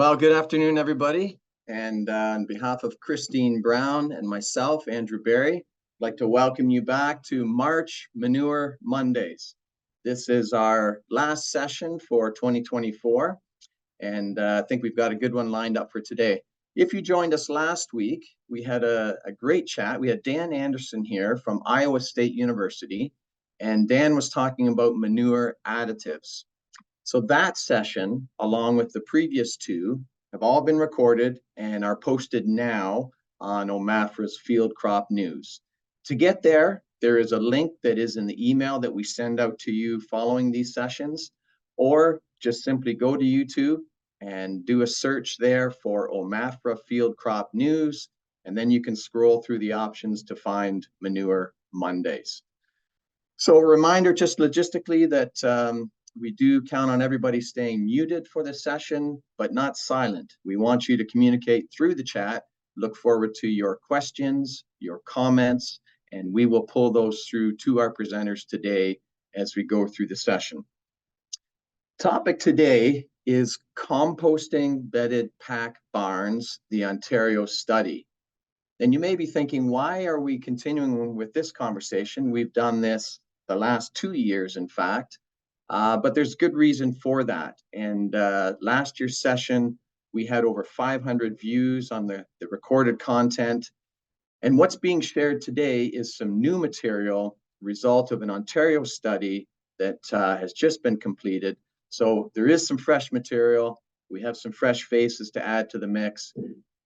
Well, good afternoon, everybody. And on behalf of Christine Brown and myself, Andrew Barry, I'd like to welcome you back to March Manure Mondays. This is our last session for 2024, and I think we've got a good one lined up for today. If you joined us last week, we had a great chat. We had Dan Anderson here from Iowa State University, and Dan was talking about manure additives. So that session, along with the previous two, have all been recorded and are posted now on OMAFRA's Field Crop News. To get there, there is a link that is in the email that we send out to you following these sessions, or just simply go to YouTube and do a search there for OMAFRA Field Crop News, and then you can scroll through the options to find Manure Mondays. So a reminder just logistically that we do count on everybody staying muted for this session, but not silent. We want you to communicate through the chat. Look forward to your questions, your comments, and we will pull those through to our presenters today as we go through the session. Topic today is composting bedded pack barns, the Ontario study. And you may be thinking, why are we continuing with this conversation? We've done this the last 2 years, in fact. But there's good reason for that. And last year's session, we had over 500 views on the recorded content. And what's being shared today is some new material, result of an Ontario study that has just been completed. So there is some fresh material. We have some fresh faces to add to the mix.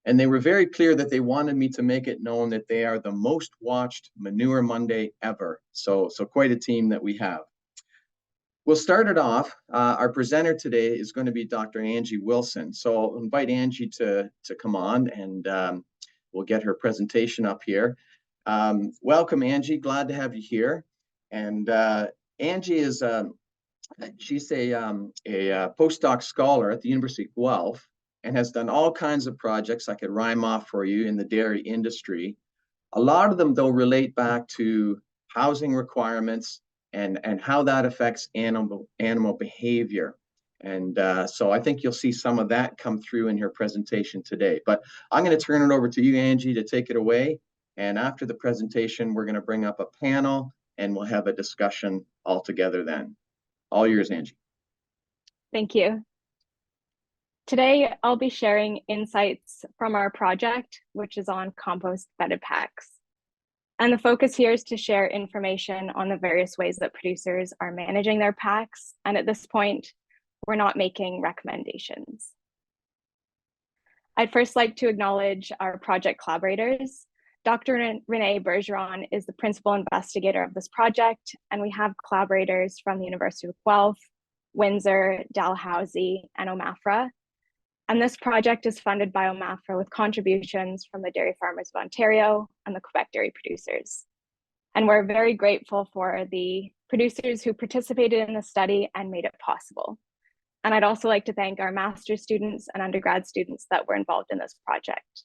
And they were very clear that they wanted me to make it known that they are the most watched Manure Monday ever. So quite a team that we have. We'll start it off. Our presenter today is going to be Dr. Angie Wilson. So I'll invite Angie to come on, and we'll get her presentation up here. Welcome, Angie. Glad to have you here. And Angie is she's a postdoc scholar at the University of Guelph and has done all kinds of projects I could rhyme off for you in the dairy industry. A lot of them, though, relate back to housing requirements and how that affects animal behavior. And so I think you'll see some of that come through in your presentation today. But I'm going to turn it over to you, Angie, to take it away. And after the presentation, we're going to bring up a panel and we'll have a discussion all together then. All yours, Angie. Thank you. Today, I'll be sharing insights from our project, which is on compost bedded packs. And the focus here is to share information on the various ways that producers are managing their packs. And at this point, we're not making recommendations. I'd first like to acknowledge our project collaborators. Dr. Renee Bergeron is the principal investigator of this project, and we have collaborators from the University of Guelph, Windsor, Dalhousie, and OMAFRA. And this project is funded by OMAFRA with contributions from the Dairy Farmers of Ontario and the Quebec dairy producers. And we're very grateful for the producers who participated in the study and made it possible. And I'd also like to thank our master's students and undergrad students that were involved in this project.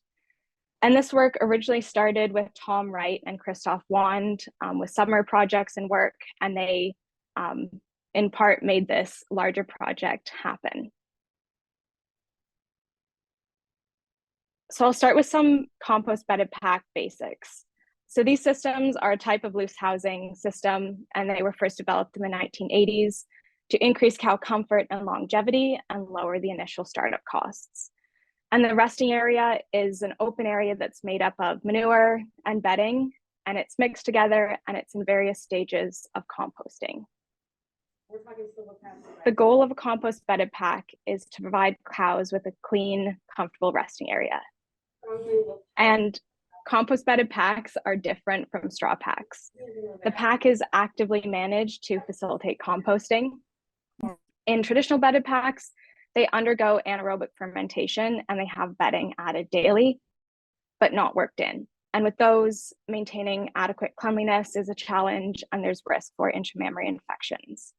And this work originally started with Tom Wright and Christoph Wand with summer projects and work, and they in part made this larger project happen. So I'll start with some compost bedded pack basics. So these systems are a type of loose housing system, and they were first developed in the 1980s to increase cow comfort and longevity and lower the initial startup costs. And the resting area is an open area that's made up of manure and bedding, and it's mixed together and it's in various stages of composting. The goal of a compost bedded pack is to provide cows with a clean, comfortable resting area. And compost bedded packs are different from straw packs. The pack is actively managed to facilitate composting. In traditional bedded packs, they undergo anaerobic fermentation and they have bedding added daily, but not worked in. And with those, maintaining adequate cleanliness is a challenge, and there's risk for intramammary infections.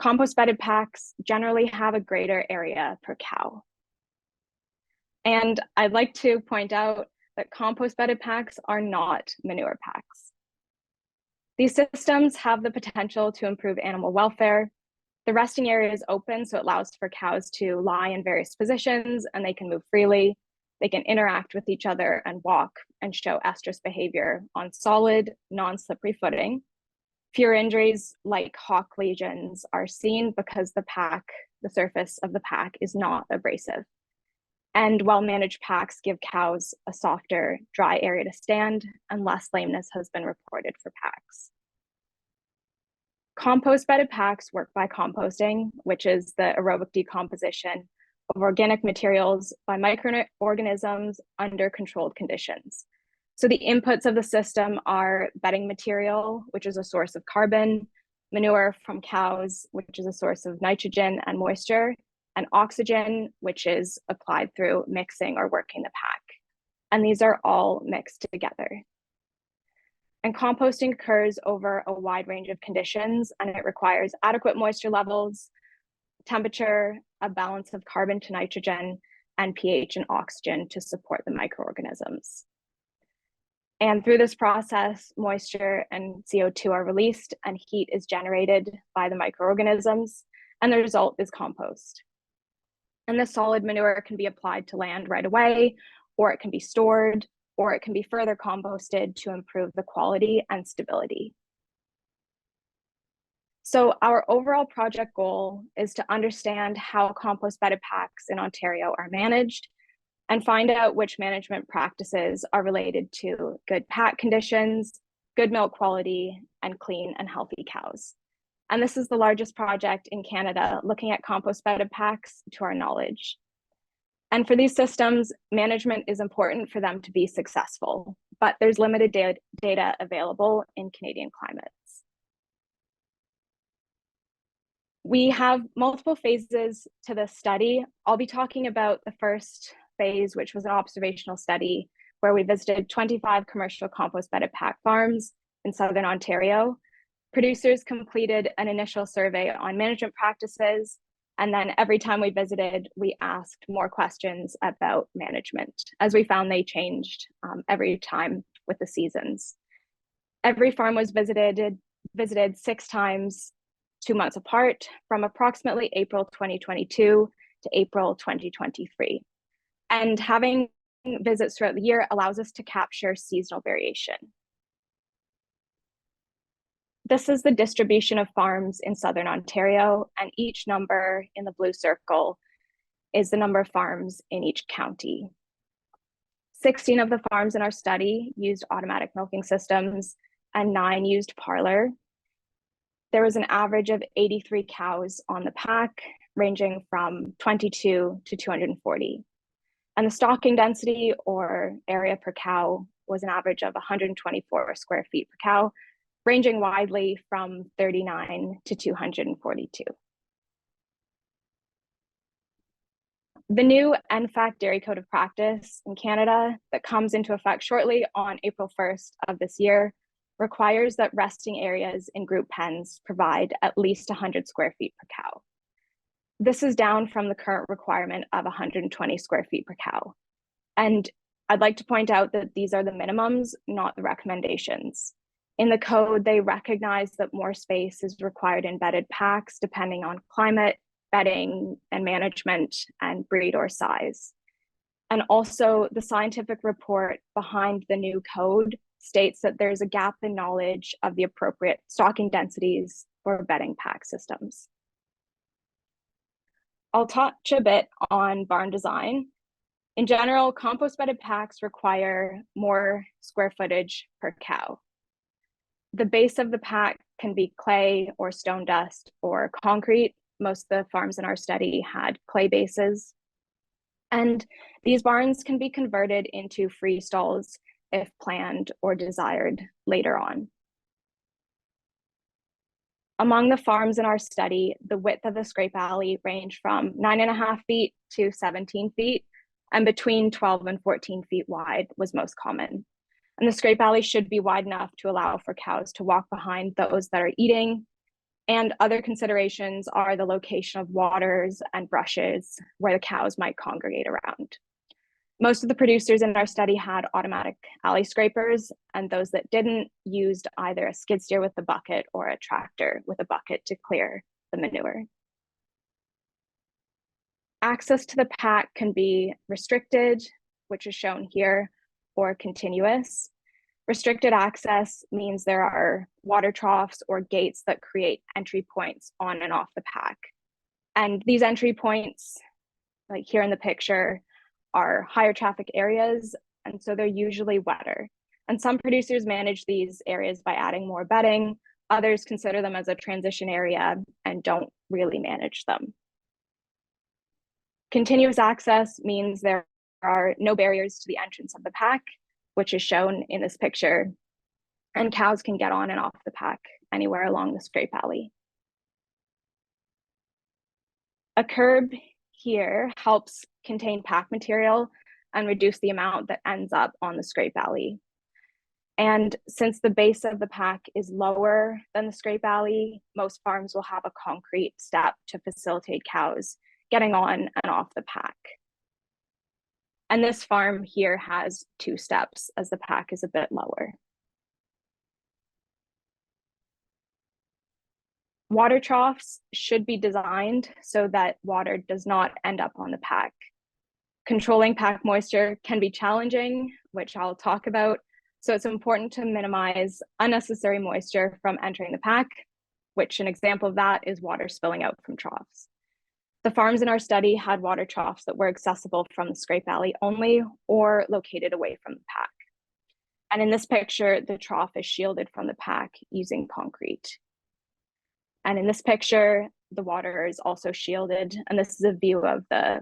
Compost bedded packs generally have a greater area per cow. And I'd like to point out that compost bedded packs are not manure packs. These systems have the potential to improve animal welfare, The resting area is open, so it allows for cows to lie in various positions and they can move freely. They can interact with each other and walk and show estrus behavior on solid, non-slippery footing. Fewer injuries like hock lesions are seen because the surface of the pack is not abrasive. And well-managed packs give cows a softer, dry area to stand, and less lameness has been reported for packs. Compost-bedded packs work by composting, which is the aerobic decomposition of organic materials by microorganisms under controlled conditions. So the inputs of the system are bedding material, which is a source of carbon, manure from cows, which is a source of nitrogen and moisture, and oxygen, which is applied through mixing or working the pack. And these are all mixed together. And composting occurs over a wide range of conditions, and it requires adequate moisture levels, temperature, a balance of carbon to nitrogen, and pH and oxygen to support the microorganisms. And through this process, moisture and CO2 are released and heat is generated by the microorganisms, and the result is compost. And the solid manure can be applied to land right away, or it can be stored, or it can be further composted to improve the quality and stability. So our overall project goal is to understand how compost-bedded packs in Ontario are managed and find out which management practices are related to good pack conditions, good milk quality, and clean and healthy cows. And this is the largest project in Canada looking at compost-bedded packs to our knowledge. And for these systems, management is important for them to be successful, but there's limited data available in Canadian climates. We have multiple phases to this study. I'll be talking about the first phase, which was an observational study where we visited 25 commercial compost-bedded pack farms in Southern Ontario. Producers completed an initial survey on management practices, and then every time we visited, we asked more questions about management, as we found they changed every time with the seasons. Every farm was visited 6 times, 2 months apart, from approximately April 2022 to April 2023. And having visits throughout the year allows us to capture seasonal variation. This is the distribution of farms in Southern Ontario, and each number in the blue circle is the number of farms in each county. 16 of the farms in our study used automatic milking systems, and 9 used parlor. There was an average of 83 cows on the pack, ranging from 22 to 240. And the stocking density, or area per cow, was an average of 124 square feet per cow, ranging widely from 39 to 242. The new NFAC Dairy Code of Practice in Canada that comes into effect shortly on April 1st of this year requires that resting areas in group pens provide at least 100 square feet per cow. This is down from the current requirement of 120 square feet per cow. And I'd like to point out that these are the minimums, not the recommendations. In the code, they recognize that more space is required in bedded packs depending on climate, bedding, and management, and breed or size. And also, the scientific report behind the new code states that there's a gap in knowledge of the appropriate stocking densities for bedding pack systems. I'll touch a bit on barn design. In general, compost-bedded packs require more square footage per cow. The base of the pack can be clay or stone dust or concrete. Most of the farms in our study had clay bases. And these barns can be converted into free stalls if planned or desired later on. Among the farms in our study, the width of the scrape alley ranged from 9.5 feet to 17 feet, and between 12 and 14 feet wide was most common. And the scrape alley should be wide enough to allow for cows to walk behind those that are eating. And other considerations are the location of waters and brushes where the cows might congregate around. Most of the producers in our study had automatic alley scrapers, and those that didn't used either a skid steer with a bucket or a tractor with a bucket to clear the manure. Access to the pack can be restricted, which is shown here, or continuous. Restricted access means there are water troughs or gates that create entry points on and off the pack. And these entry points, like here in the picture, are higher traffic areas, and so they're usually wetter. And some producers manage these areas by adding more bedding. Others consider them as a transition area and don't really manage them. Continuous access means there are no barriers to the entrance of the pack, which is shown in this picture, and cows can get on and off the pack anywhere along the scrape alley. A curb here helps contain pack material and reduce the amount that ends up on the scrape alley. And since the base of the pack is lower than the scrape alley, most farms will have a concrete step to facilitate cows getting on and off the pack. And this farm here has 2 steps as the pack is a bit lower. Water troughs should be designed so that water does not end up on the pack. Controlling pack moisture can be challenging, which I'll talk about. So it's important to minimize unnecessary moisture from entering the pack, which an example of that is water spilling out from troughs. The farms in our study had water troughs that were accessible from the scrape alley only or located away from the pack. And in this picture, the trough is shielded from the pack using concrete. And in this picture, the water is also shielded, and this is a view of the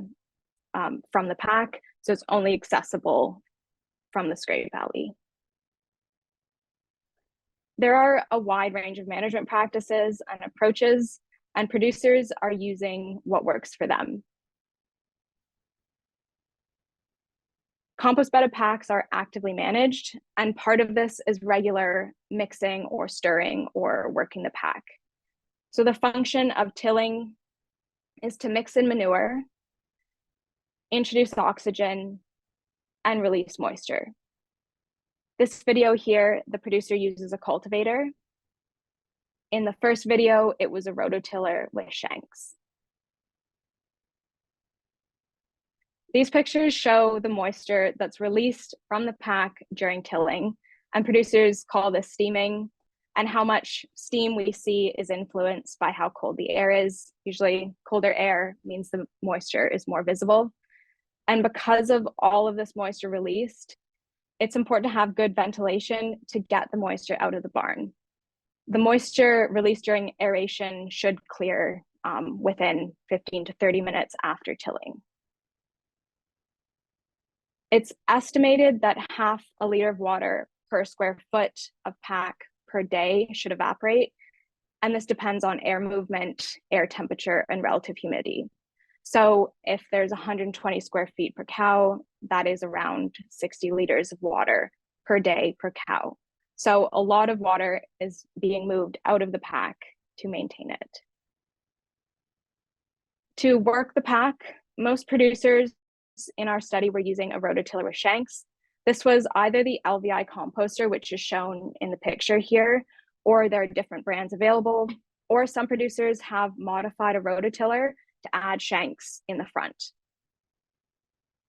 from the pack, so it's only accessible from the scrape alley. There are a wide range of management practices and approaches, and producers are using what works for them. Compost bedded packs are actively managed, and part of this is regular mixing or stirring or working the pack. So the function of tilling is to mix in manure, introduce oxygen, and release moisture. This video here, the producer uses a cultivator. In the first video, it was a rototiller with shanks. These pictures show the moisture that's released from the pack during tilling, and producers call this steaming, and how much steam we see is influenced by how cold the air is. Usually colder air means the moisture is more visible. And because of all of this moisture released, it's important to have good ventilation to get the moisture out of the barn. The moisture released during aeration should clear within 15 to 30 minutes after tilling. It's estimated that half a liter of water per square foot of pack per day should evaporate, and this depends on air movement, air temperature, and relative humidity. So if there's 120 square feet per cow, that is around 60 liters of water per day per cow. So a lot of water is being moved out of the pack to maintain it. To work the pack, most producers in our study were using a rototiller with shanks. This was either the LVI composter, which is shown in the picture here, or there are different brands available, or some producers have modified a rototiller to add shanks in the front.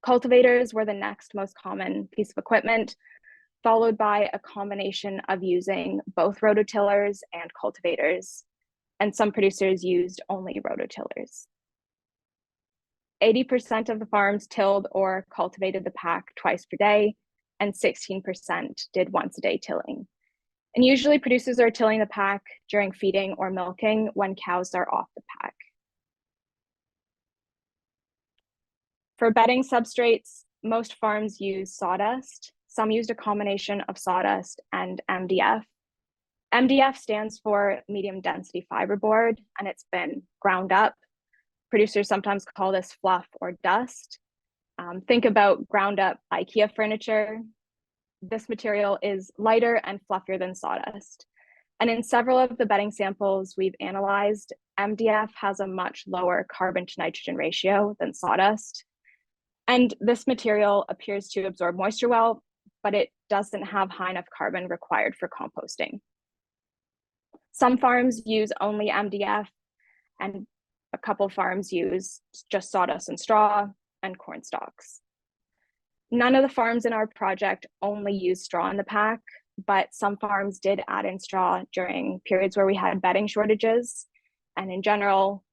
Cultivators were the next most common piece of equipment, followed by a combination of using both rototillers and cultivators, and some producers used only rototillers. 80% of the farms tilled or cultivated the pack twice per day, and 16% did once a day tilling. And usually producers are tilling the pack during feeding or milking when cows are off the pack. For bedding substrates, most farms use sawdust. Some used a combination of sawdust and MDF. MDF stands for medium density fiberboard, and it's been ground up. Producers sometimes call this fluff or dust. Think about ground up IKEA furniture. This material is lighter and fluffier than sawdust. And in several of the bedding samples we've analyzed, MDF has a much lower carbon to nitrogen ratio than sawdust. And this material appears to absorb moisture well, but it doesn't have high enough carbon required for composting. Some farms use only MDF, and a couple farms use just sawdust and straw and corn stalks. None of the farms in our project only use straw in the pack, but some farms did add in straw during periods where we had bedding shortages. And in general,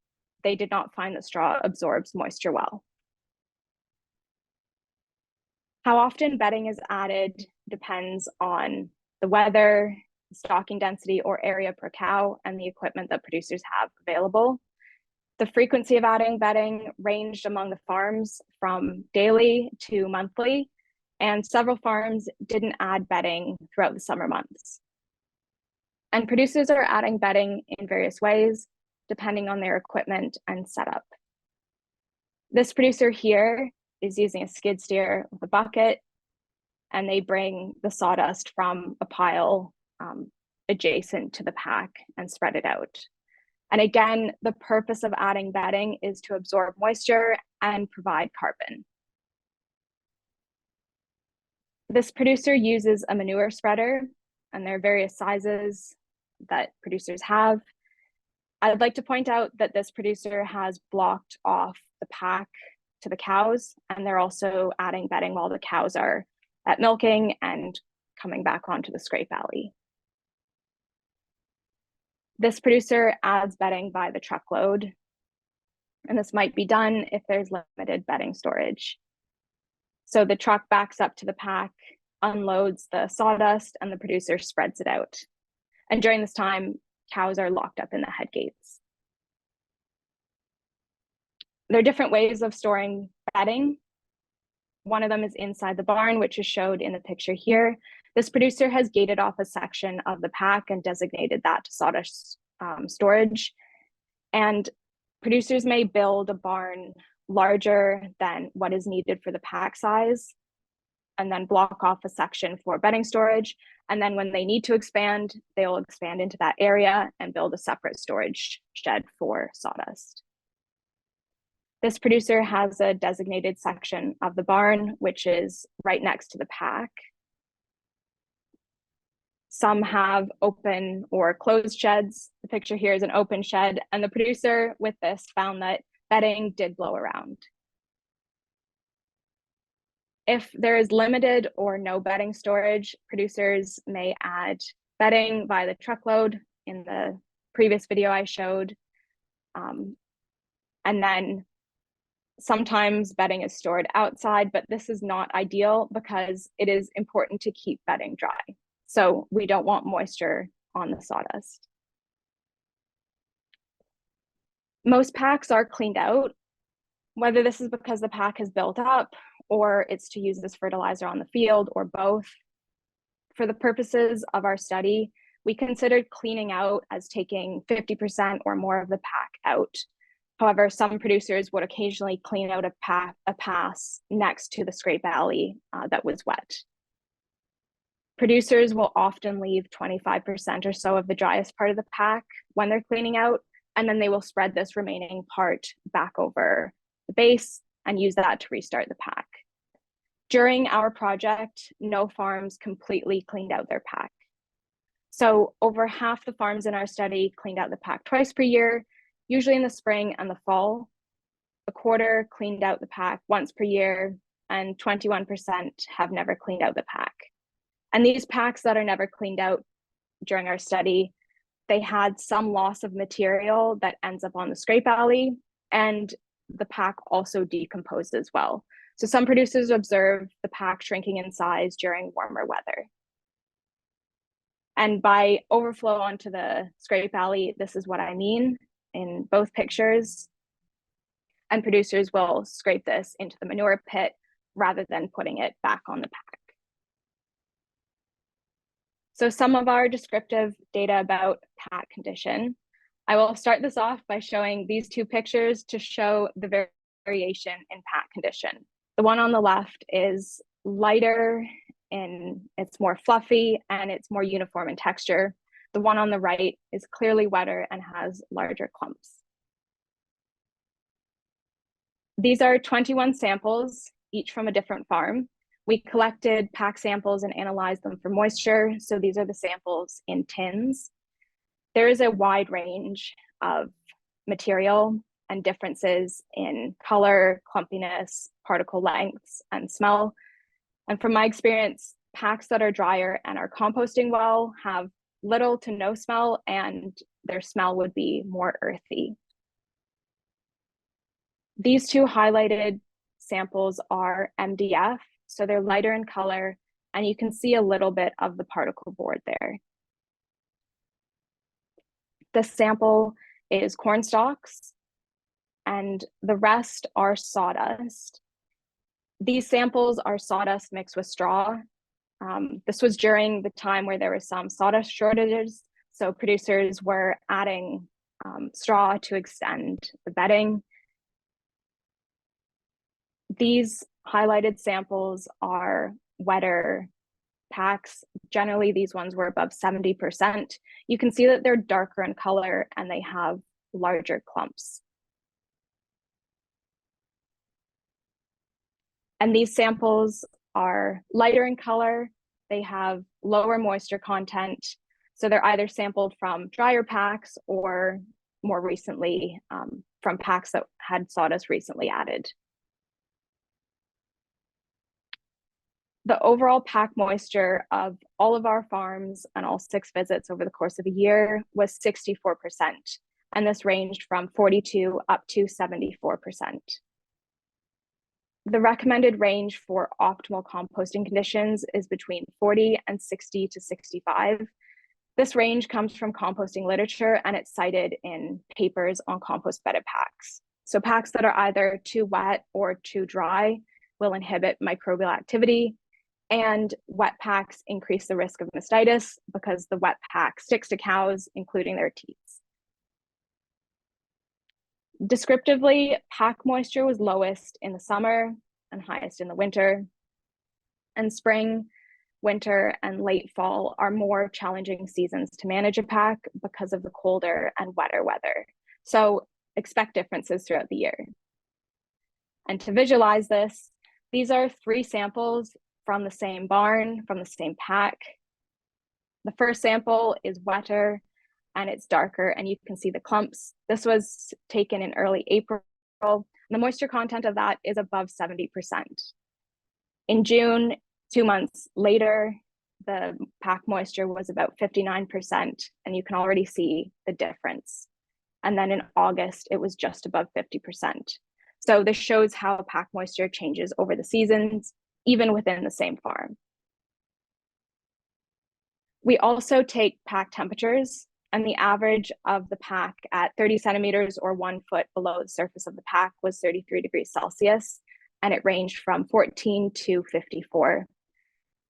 they did not find that straw absorbs moisture well. How often bedding is added depends on the weather, stocking density, or area per cow, and the equipment that producers have available. The frequency of adding bedding ranged among the farms from daily to monthly, and several farms didn't add bedding throughout the summer months. And producers are adding bedding in various ways, depending on their equipment and setup. This producer here is using a skid steer with a bucket, and they bring the sawdust from a pile adjacent to the pack and spread it out. And again, the purpose of adding bedding is to absorb moisture and provide carbon. This producer uses a manure spreader, and there are various sizes that producers have. I'd like to point out that this producer has blocked off the pack to the cows, and they're also adding bedding while the cows are at milking and coming back onto the scrape alley. This producer adds bedding by the truckload, and this might be done if there's limited bedding storage. So the truck backs up to the pack, unloads the sawdust, and the producer spreads it out. And during this time, cows are locked up in the head gates. There are different ways of storing bedding. One of them is inside the barn, which is showed in the picture here. This producer has gated off a section of the pack and designated that to sawdust storage. And producers may build a barn larger than what is needed for the pack size, and then block off a section for bedding storage. And then when they need to expand, they'll expand into that area and build a separate storage shed for sawdust. This producer has a designated section of the barn, which is right next to the pack. Some have open or closed sheds. The picture here is an open shed, and the producer with this found that bedding did blow around. If there is limited or no bedding storage, producers may add bedding by the truckload in the previous video I showed. And then sometimes bedding is stored outside, but this is not ideal because it is important to keep bedding dry. So we don't want moisture on the sawdust. Most packs are cleaned out, whether this is because the pack has built up or it's to use as fertilizer on the field or both. For the purposes of our study, we considered cleaning out as taking 50% or more of the pack out. However, some producers would occasionally clean out a pass next to the scrape alley that was wet. Producers will often leave 25% or so of the driest part of the pack when they're cleaning out, and then they will spread this remaining part back over the base and use that to restart the pack. During our project, no farms completely cleaned out their pack. So over half the farms in our study cleaned out the pack twice per year, usually in the spring and the fall. A quarter cleaned out the pack once per year, and 21% have never cleaned out the pack. And these packs that are never cleaned out during our study, they had some loss of material that ends up on the scrape alley, and the pack also decomposed as well. So some producers observe the pack shrinking in size during warmer weather. And by overflow onto the scrape alley, this is what I mean in both pictures. And producers will scrape this into the manure pit rather than putting it back on the pack. So some of our descriptive data about pack condition. I will start this off by showing these two pictures to show the variation in pack condition. The one on the left is lighter and it's more fluffy and it's more uniform in texture. The one on the right is clearly wetter and has larger clumps. These are 21 samples, each from a different farm. We collected pack samples and analyzed them for moisture. So these are the samples in tins. There is a wide range of material and differences in color, clumpiness, particle lengths, and smell. And from my experience, packs that are drier and are composting well have little to no smell, and their smell would be more earthy. These two highlighted samples are MDF, so they're lighter in color, and you can see a little bit of the particle board there. This sample is corn stalks, and the rest are sawdust. These samples are sawdust mixed with straw. This was during the time where there were some sawdust shortages, so producers were adding straw to extend the bedding. These highlighted samples are wetter packs. Generally, these ones were above 70%. You can see that they're darker in color and they have larger clumps. And these samples are lighter in color. They have lower moisture content. So they're either sampled from drier packs or more recently from packs that had sawdust recently added. The overall pack moisture of all of our farms and all 6 visits over the course of a year was 64%. And this ranged from 42 up to 74%. The recommended range for optimal composting conditions is between 40 and 60 to 65. This range comes from composting literature, and it's cited in papers on compost bedded packs. So packs that are either too wet or too dry will inhibit microbial activity, and wet packs increase the risk of mastitis because the wet pack sticks to cows, including their teats. Descriptively, pack moisture was lowest in the summer and highest in the winter. And spring, winter, and late fall are more challenging seasons to manage a pack because of the colder and wetter weather. So expect differences throughout the year. And to visualize this, these are 3 samples from the same barn, from the same pack. The first sample is wetter and it's darker, and you can see the clumps. This was taken in early April. The moisture content of that is above 70%. In June, 2 months later, the pack moisture was about 59%, and you can already see the difference. And then in August, it was just above 50%. So this shows how pack moisture changes over the seasons, even within the same farm. We also take pack temperatures, and the average of the pack at 30 centimeters or 1 foot below the surface of the pack was 33 degrees Celsius, and it ranged from 14 to 54.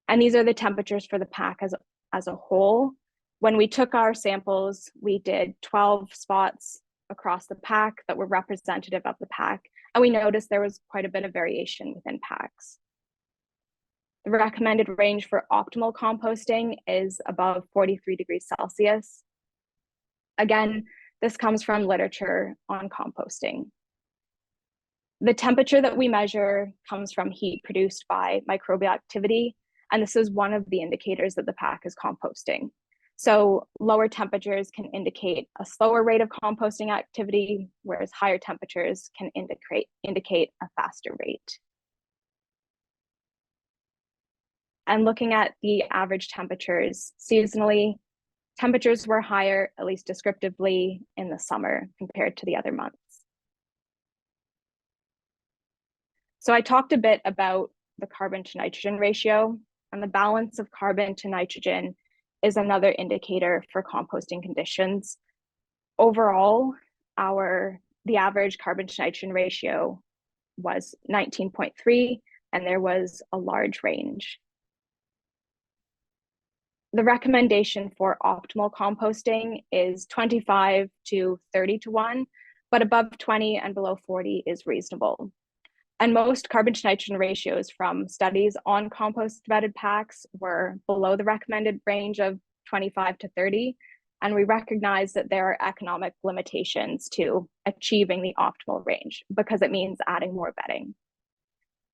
And these are the temperatures for the pack as a whole. When we took our samples, we did 12 spots across the pack that were representative of the pack, and we noticed there was quite a bit of variation within packs. The recommended range for optimal composting is above 43 degrees Celsius. Again, this comes from literature on composting. The temperature that we measure comes from heat produced by microbial activity, and this is one of the indicators that the pack is composting. So lower temperatures can indicate a slower rate of composting activity, whereas higher temperatures can indicate a faster rate. And looking at the average temperatures seasonally, temperatures were higher, at least descriptively, in the summer compared to the other months. So I talked a bit about the carbon to nitrogen ratio, and the balance of carbon to nitrogen is another indicator for composting conditions. Overall, the average carbon to nitrogen ratio was 19.3, and there was a large range. The recommendation for optimal composting is 25 to 30 to 1, but above 20 and below 40 is reasonable. And most carbon to nitrogen ratios from studies on compost bedded packs were below the recommended range of 25 to 30. And we recognize that there are economic limitations to achieving the optimal range because it means adding more bedding.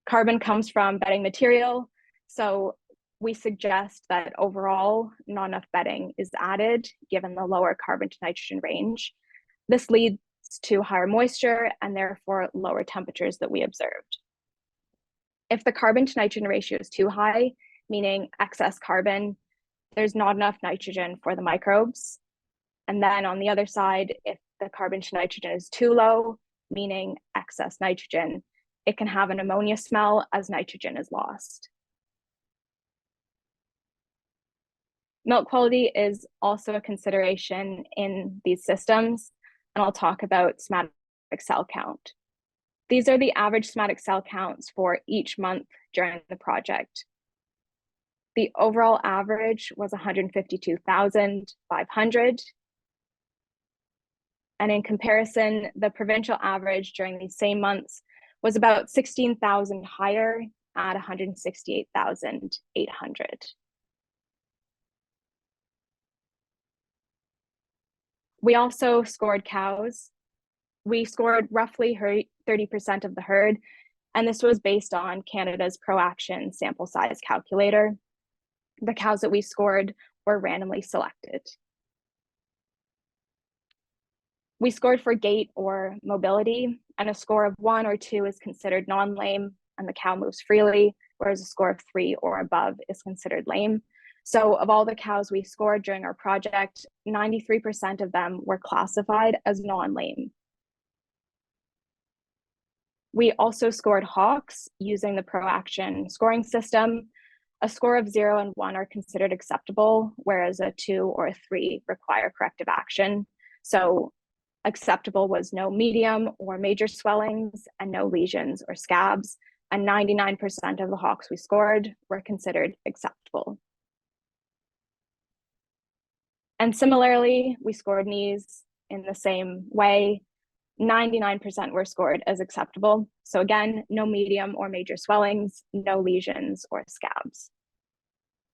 Carbon comes from bedding material, so we suggest that overall not enough bedding is added given the lower carbon to nitrogen range. This leads to higher moisture and therefore lower temperatures that we observed. If the carbon to nitrogen ratio is too high, meaning excess carbon, there's not enough nitrogen for the microbes. And then on the other side, if the carbon to nitrogen is too low, meaning excess nitrogen, it can have an ammonia smell as nitrogen is lost. Milk quality is also a consideration in these systems, and I'll talk about somatic cell count. These are the average somatic cell counts for each month during the project. The overall average was 152,500. And in comparison, the provincial average during these same months was about 16,000 higher at 168,800. We also scored cows. We scored roughly 30% of the herd, and this was based on Canada's ProAction sample size calculator. The cows that we scored were randomly selected. We scored for gait or mobility, and a score of 1 or 2 is considered non-lame, and the cow moves freely, whereas a score of 3 or above is considered lame. So of all the cows we scored during our project, 93% of them were classified as non-lame. We also scored hocks using the ProAction scoring system. A score of 0 and 1 are considered acceptable, whereas a 2 or a 3 require corrective action. So acceptable was no medium or major swellings and no lesions or scabs, and 99% of the hocks we scored were considered acceptable. And similarly, we scored knees in the same way. 99% were scored as acceptable. So again, no medium or major swellings, no lesions or scabs.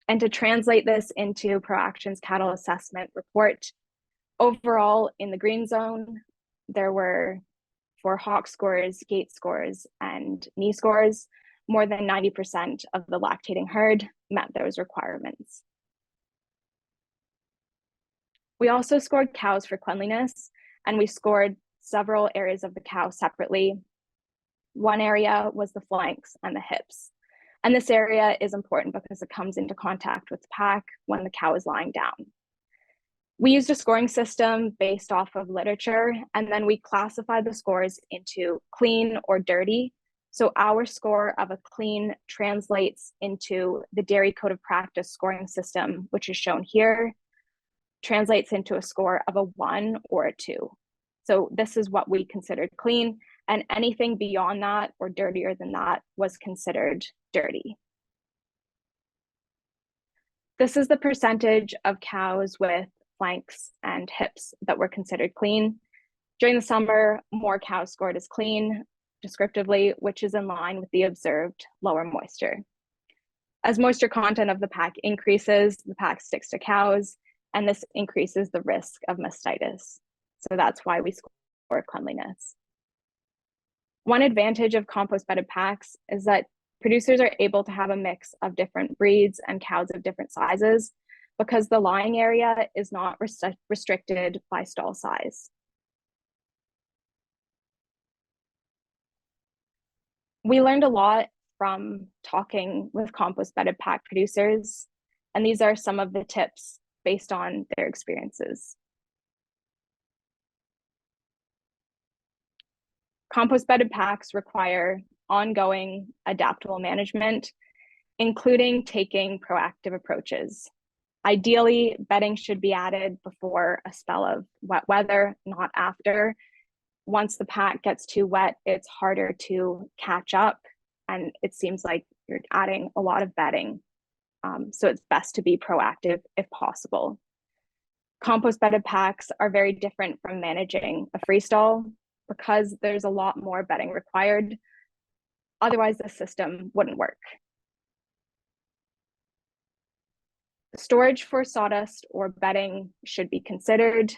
And to translate this into ProAction's cattle assessment report, overall in the green zone, there were, for hock scores, gait scores, and knee scores, more than 90% of the lactating herd met those requirements. We also scored cows for cleanliness, and we scored several areas of the cow separately. One area was the flanks and the hips. And this area is important because it comes into contact with the pack when the cow is lying down. We used a scoring system based off of literature, and then we classified the scores into clean or dirty. So our score of a clean translates into the Dairy Code of Practice scoring system, which is shown here, translates into a score of a 1 or a 2. So this is what we considered clean, and anything beyond that or dirtier than that was considered dirty. This is the percentage of cows with flanks and hips that were considered clean. During the summer, more cows scored as clean, descriptively, which is in line with the observed lower moisture. As moisture content of the pack increases, the pack sticks to cows, and this increases the risk of mastitis. So that's why we score cleanliness. One advantage of compost bedded packs is that producers are able to have a mix of different breeds and cows of different sizes because the lying area is not restricted by stall size. We learned a lot from talking with compost bedded pack producers, and these are some of the tips based on their experiences. Compost bedded packs require ongoing adaptable management, including taking proactive approaches. Ideally, bedding should be added before a spell of wet weather, not after. Once the pack gets too wet, it's harder to catch up, and it seems like you're adding a lot of bedding. So it's best to be proactive if possible. Compost bedded packs are very different from managing a freestall because there's a lot more bedding required. Otherwise, the system wouldn't work. Storage for sawdust or bedding should be considered.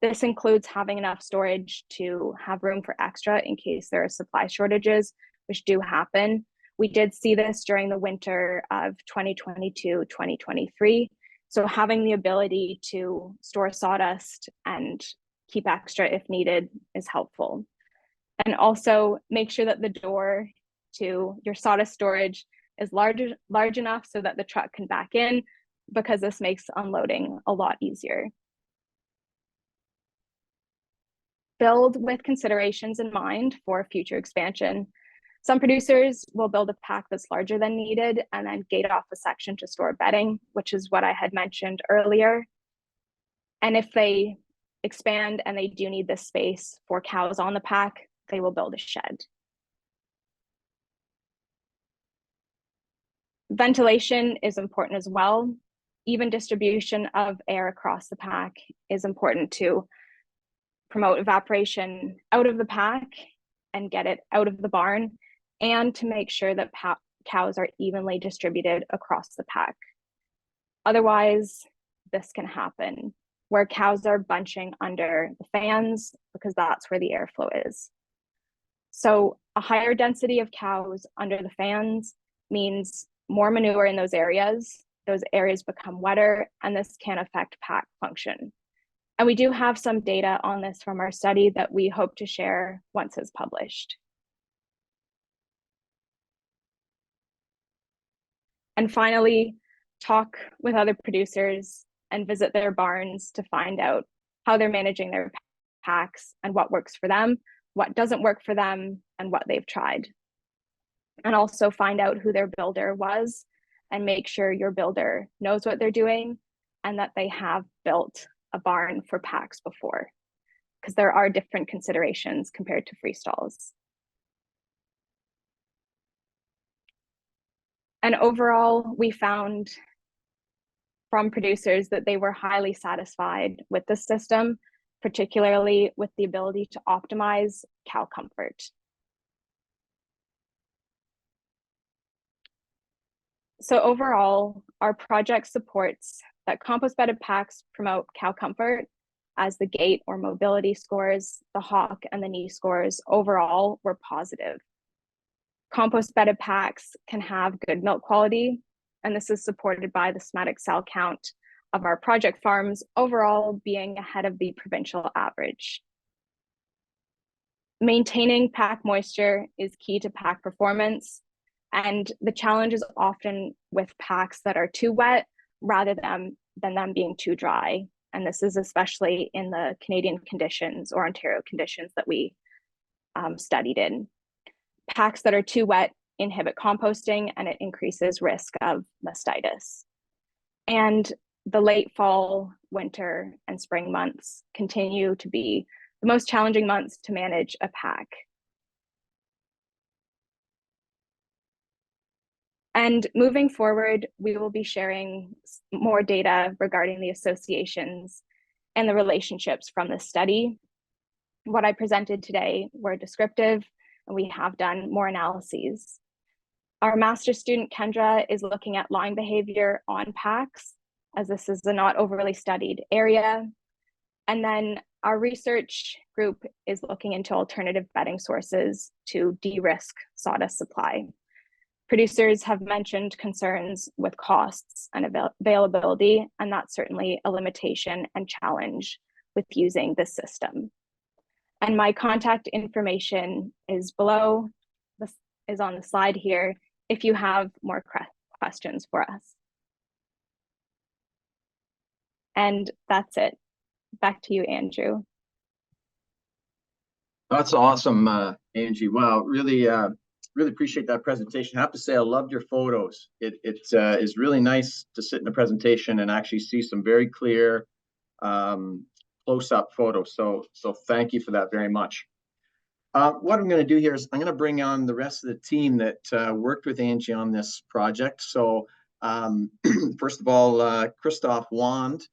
This includes having enough storage to have room for extra in case there are supply shortages, which do happen. We did see this during the winter of 2022-2023. So having the ability to store sawdust and keep extra if needed is helpful. And also make sure that the door to your sawdust storage is large enough so that the truck can back in, because this makes unloading a lot easier. Build with considerations in mind for future expansion. Some producers will build a pack that's larger than needed and then gate off a section to store bedding, which is what I had mentioned earlier. And if they expand and they do need this space for cows on the pack, they will build a shed. Ventilation is important as well. Even distribution of air across the pack is important to promote evaporation out of the pack and get it out of the barn, and to make sure that cows are evenly distributed across the pack. Otherwise, this can happen where cows are bunching under the fans because that's where the airflow is. So a higher density of cows under the fans means more manure in those areas become wetter, and this can affect pack function. And we do have some data on this from our study that we hope to share once it's published. And finally, talk with other producers and visit their barns to find out how they're managing their packs and what works for them, what doesn't work for them, and what they've tried. And also find out who their builder was and make sure your builder knows what they're doing and that they have built a barn for packs before, because there are different considerations compared to free stalls. And overall, we found from producers that they were highly satisfied with the system, particularly with the ability to optimize cow comfort. So overall, our project supports that compost bedded packs promote cow comfort, as the gait or mobility scores, the hock and the knee scores overall were positive. Compost bedded packs can have good milk quality, and this is supported by the somatic cell count of our project farms overall being ahead of the provincial average. Maintaining pack moisture is key to pack performance, and the challenge is often with packs that are too wet rather than them being too dry. And this is especially in the Canadian conditions or Ontario conditions that we studied in. Packs that are too wet inhibit composting, and it increases risk of mastitis. And the late fall, winter, and spring months continue to be the most challenging months to manage a pack. And moving forward, we will be sharing more data regarding the associations and the relationships from this study. What I presented today were descriptive, and we have done more analyses. Our master's student, Kendra, is looking at line behavior on packs, as this is a not overly studied area. And then our research group is looking into alternative bedding sources to de-risk sawdust supply. Producers have mentioned concerns with costs and availability, and that's certainly a limitation and challenge with using this system. And my contact information is below, this is on the slide here, if you have more questions for us. And that's it. Back to you, Andrew. That's awesome, Angie. Wow, really appreciate that presentation. I have to say, I loved your photos. It is really nice to sit in a presentation and actually see some very clear close-up photos. So thank you for that very much. What I'm going to do here is I'm going to bring on the rest of the team that worked with Angie on this project. So first of all, Christoph Wand.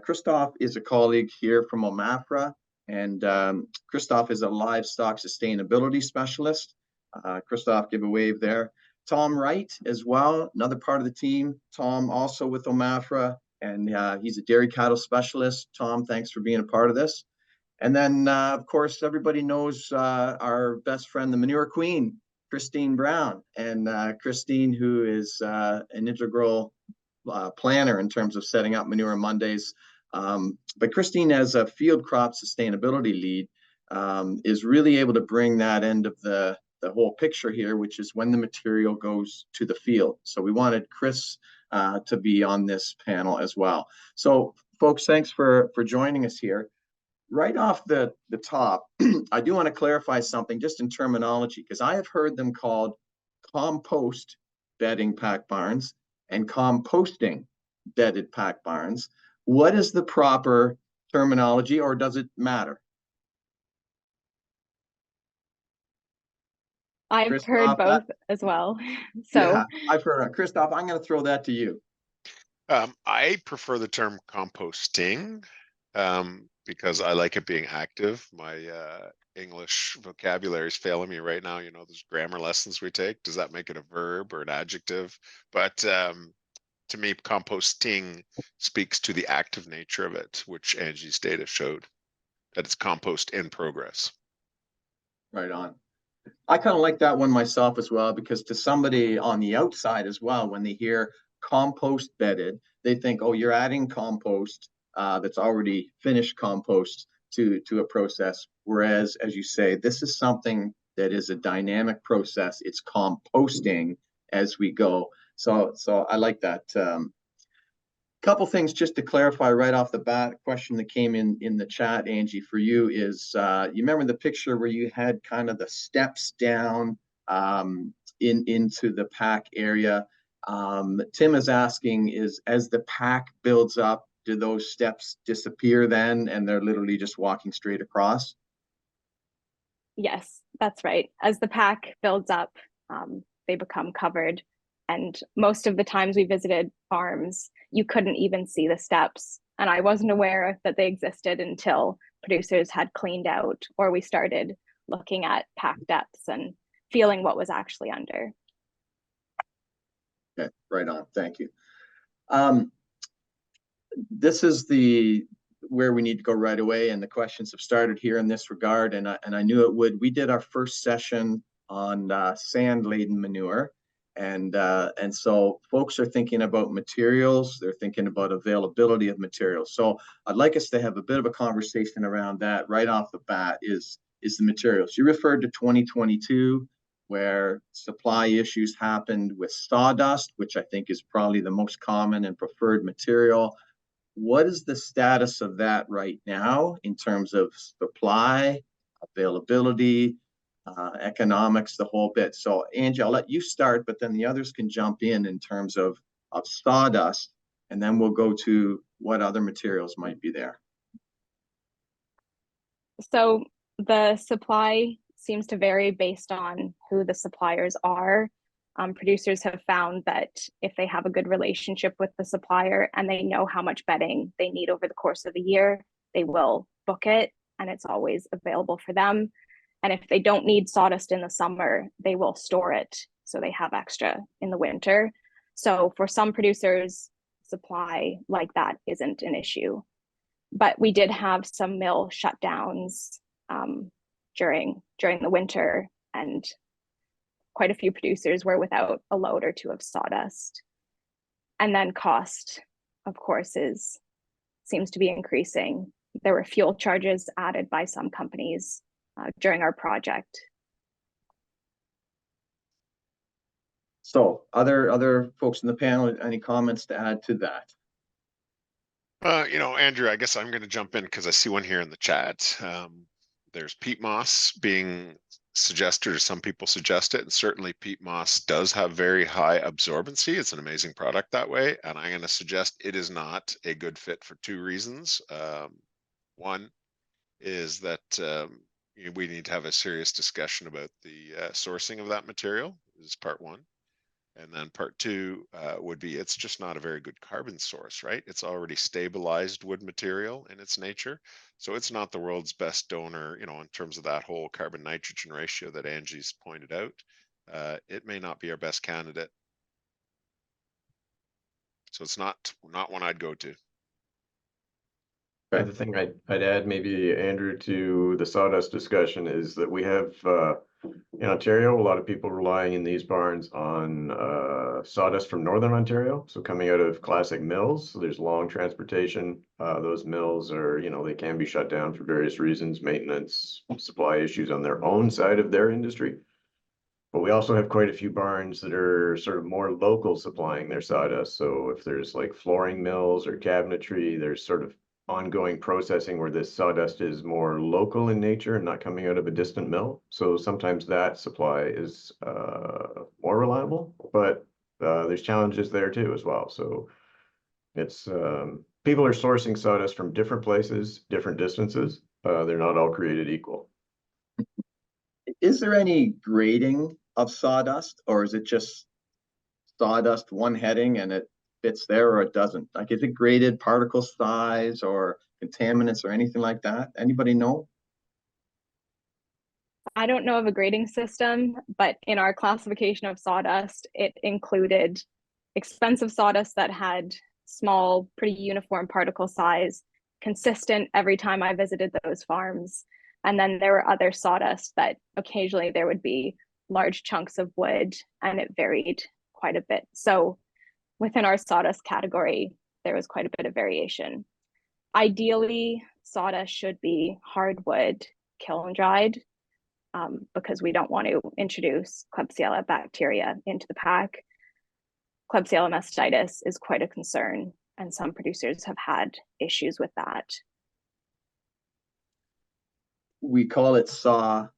Christoph is a colleague here from OMAFRA, and Christoph is a livestock sustainability specialist. Christoph, give a wave there. Tom Wright as well, another part of the team. Tom also with OMAFRA, and he's a dairy cattle specialist. Tom, thanks for being a part of this. And then, of course, everybody knows our best friend, the manure queen, Christine Brown. And Christine, who is an integral planner in terms of setting up Manure Mondays, But Christine, as a field crop sustainability lead, is really able to bring that end of the whole picture here, which is when the material goes to the field. So we wanted Chris to be on this panel as well. So folks, thanks for joining us here. Right off the top, I do want to clarify something just in terminology, because I have heard them called compost bedding pack barns and composting bedded pack barns. What is the proper terminology, or does it matter? I've heard Christoph, both as well. yeah, So I've heard. Christoph, I'm going to throw that to you. I prefer the term composting because I like it being active. My English vocabulary is failing me right now. You know, those grammar lessons we take. Does that make it a verb or an adjective? But to me, composting speaks to the active nature of it, which Angie's data showed that it's compost in progress. Right on. I kind of like that one myself as well, because to somebody on the outside as well, when they hear compost bedded, they think, oh, you're adding compost that's already finished compost to a process. Whereas, as you say, this is something that is a dynamic process. It's composting as we go. So I like that. Couple things just to clarify right off the bat. A question that came in the chat, Angie, for you is, you remember the picture where you had kind of the steps down into the pack area. Tim is asking, is as the pack builds up, do those steps disappear then, and they're literally just walking straight across? yes, that's right. As the pack builds up, they become covered. And most of the times we visited farms, you couldn't even see the steps. And I wasn't aware that they existed until producers had cleaned out, or we started looking at pack depths and feeling what was actually under. Okay, right on. Thank you. This is where we need to go right away, and the questions have started here in this regard, and I knew it would. We did our first session on sand-laden manure, and so folks are thinking about materials. They're thinking about availability of materials. So I'd like us to have a bit of a conversation around that right off the bat. Is the materials? You referred to 2022, where supply issues happened with sawdust, which I think is probably the most common and preferred material. What is the status of that right now in terms of supply, availability, economics, the whole bit? So Angie, I'll let you start, but then the others can jump in terms of sawdust, and then we'll go to what other materials might be there. So the supply seems to vary based on who the suppliers are. Producers have found that if they have a good relationship with the supplier and they know how much bedding they need over the course of the year, they will book it and it's always available for them. And if they don't need sawdust in the summer, they will store it so they have extra in the winter. So for some producers, supply like that isn't an issue. But we did have some mill shutdowns during the winter, and quite a few producers were without a load or two of sawdust. And then cost, of course, seems to be increasing. There were fuel charges added by some companies during our project. So other folks in the panel, any comments to add to that? You know, Andrew, I guess I'm going to jump in because I see one here in the chat. There's peat moss being suggested, or some people suggest it, and certainly peat moss does have very high absorbency. It's an amazing product that way, and I'm going to suggest it is not a good fit for two reasons. One is that we need to have a serious discussion about the sourcing of that material. This is part one. And then part two would be it's just not a very good carbon source, right? It's already stabilized wood material in its nature. So it's not the world's best donor, you know, in terms of that whole carbon nitrogen ratio that Angie's pointed out. It may not be our best candidate. So it's not one I'd go to. Okay. The thing I'd add maybe, Andrew, to the sawdust discussion is that we have in Ontario, a lot of people relying in these barns on sawdust from Northern Ontario. So coming out of classic mills, so there's long transportation. Those mills are, they can be shut down for various reasons, maintenance, supply issues on their own side of their industry. But we also have quite a few barns that are sort of more local supplying their sawdust. So if there's like flooring mills or cabinetry, there's sort of ongoing processing where this sawdust is more local in nature and not coming out of a distant mill. So sometimes that supply is more reliable, but there's challenges there too as well. So it's people are sourcing sawdust from different places, different distances. They're not all created equal. Is there any grading of sawdust, or is it just sawdust one heading and it fits there or it doesn't? Like, is it graded particle size or contaminants or anything like that? Anybody know? I don't know of a grading system, but in our classification of sawdust, it included expensive sawdust that had small, pretty uniform particle size, consistent every time I visited those farms. And then there were other sawdust that occasionally there would be large chunks of wood, and it varied quite a bit. So within our sawdust category, there was quite a bit of variation. Ideally, sawdust should be hardwood kiln dried, because we don't want to introduce Klebsiella bacteria into the pack. Klebsiella mastitis is quite a concern, and some producers have had issues with that. We call it sawdust.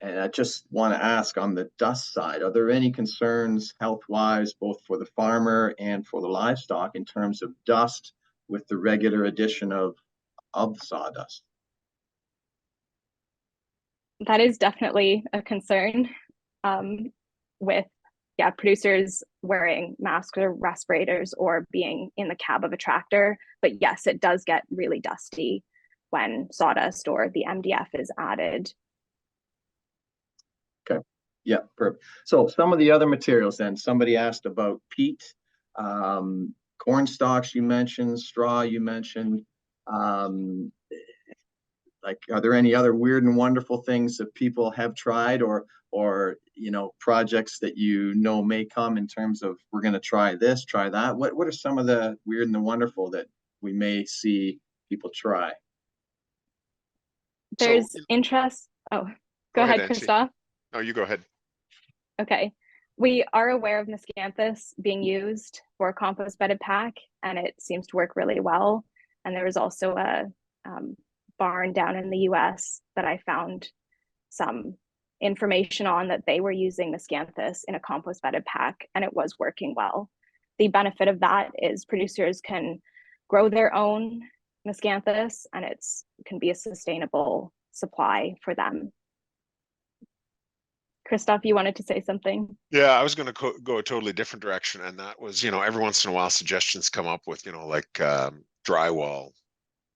And I just want to ask, on the dust side, are there any concerns health-wise, both for the farmer and for the livestock, in terms of dust with the regular addition of sawdust? That is definitely a concern, with producers wearing masks or respirators or being in the cab of a tractor. But yes, it does get really dusty when sawdust or the MDF is added. Okay. Yeah, perfect. So some of the other materials then, somebody asked about peat, corn stalks you mentioned, straw you mentioned. Like, are there any other weird and wonderful things that people have tried, or projects that may come in terms of, we're going to try this, try that? What are some of the weird and the wonderful that we may see people try? There's interest. Oh, go ahead, Angie. Christoph. No, you go ahead. Okay. We are aware of Miscanthus being used for a compost bedded pack, and it seems to work really well. And there was also a barn down in the US that I found some information on, that they were using Miscanthus in a compost bedded pack, and it was working well. The benefit of that is producers can grow their own Miscanthus, and it can be a sustainable supply for them. Christoph, you wanted to say something? Yeah, I was going to go a totally different direction, and that was, every once in a while suggestions come up with, like drywall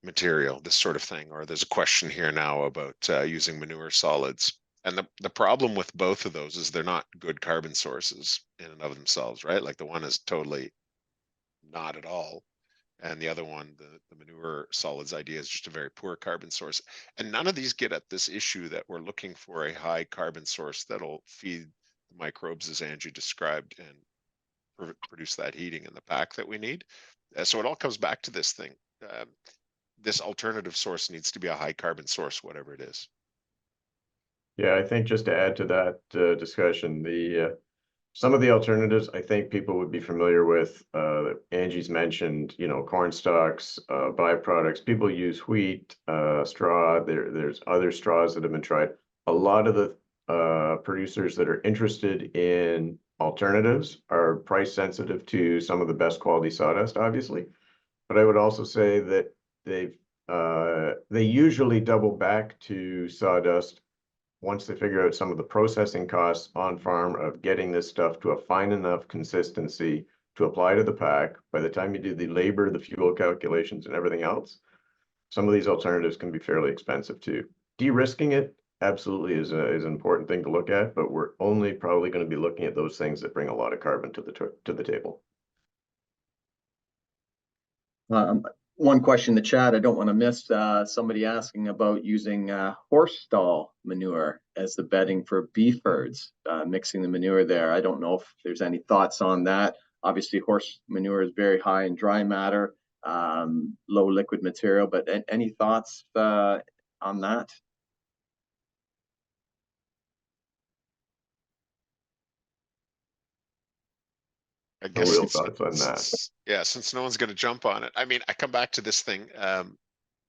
material, this sort of thing, or there's a question here now about using manure solids. And the problem with both of those is they're not good carbon sources in and of themselves, right? Like the one is totally not at all. And the other one, the manure solids idea, is just a very poor carbon source. And none of these get at this issue that we're looking for a high carbon source that'll feed the microbes, as Angie described, and produce that heating in the pack that we need. So it all comes back to this thing. This alternative source needs to be a high carbon source, whatever it is. Yeah, I think just to add to that discussion, some of the alternatives I think people would be familiar with, Angie's mentioned, corn stalks, byproducts. People use wheat, straw. There's other straws that have been tried. A lot of the producers that are interested in alternatives are price sensitive to some of the best quality sawdust, obviously. But I would also say that they usually double back to sawdust once they figure out some of the processing costs on farm of getting this stuff to a fine enough consistency to apply to the pack. By the time you do the labor, the fuel calculations, and everything else, some of these alternatives can be fairly expensive too. De-risking it absolutely is an important thing to look at, but we're only probably going to be looking at those things that bring a lot of carbon to the table. One question in the chat, I don't want to miss somebody asking about using horse stall manure as the bedding for beef herds, mixing the manure there. I don't know if there's any thoughts on that. Obviously, horse manure is very high in dry matter, low liquid material, but any thoughts on that? I No guess real since, thoughts on that. since no one's gonna jump on it, I mean, I come back to this thing.